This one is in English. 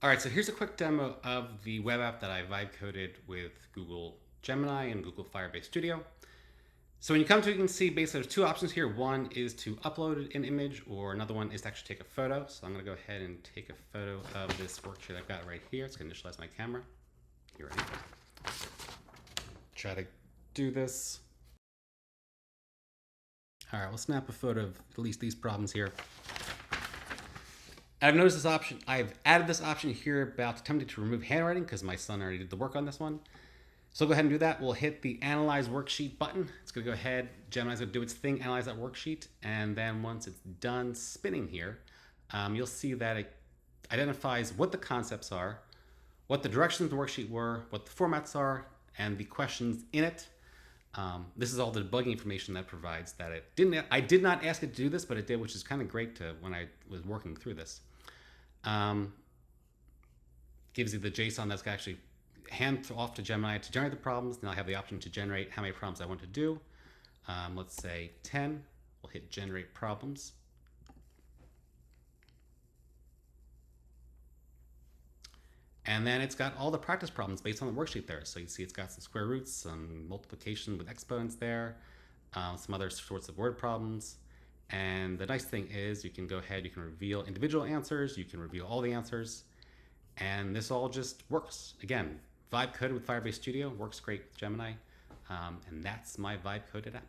All right, so here's a quick demo of the web app that I vibe coded with Google Gemini and Google Firebase Studio. So when you come to it, you can see basically there's two options here. One is to upload an image, or another one is to actually take a photo. So I'm gonna go ahead and take a photo of this worksheet I've got right here. It's gonna initialize my camera. You ready? Try to do this. All right, we'll snap a photo of at least these problems here. I've noticed this option. I've added this option here about attempting to remove handwriting because my son already did the work on this one. So go ahead and do that. We'll hit the Analyze Worksheet button. It's going to go ahead. Gemini's going to do its thing, analyze that worksheet. And then once it's done spinning here, you'll see that it identifies what the concepts are, what the directions of the worksheet were, what the formats are, and the questions in it. This is all the debugging information that it provides that it didn't. I did not ask it to do this, but it did, which is kind of great when I was working through this. Gives you the JSON that's actually hand off to Gemini to generate the problems. Now I have the option to generate how many problems I want to do. Let's say 10. We'll hit generate problems. And then it's got all the practice problems based on the worksheet there. So you see it's got some square roots, some multiplication with exponents there, some other sorts of word problems. And the nice thing is you can go ahead, you can reveal individual answers, you can reveal all the answers, and this all just works. Again, vibe coded with Firebase Studio, works great with Gemini, and that's my vibe coded app.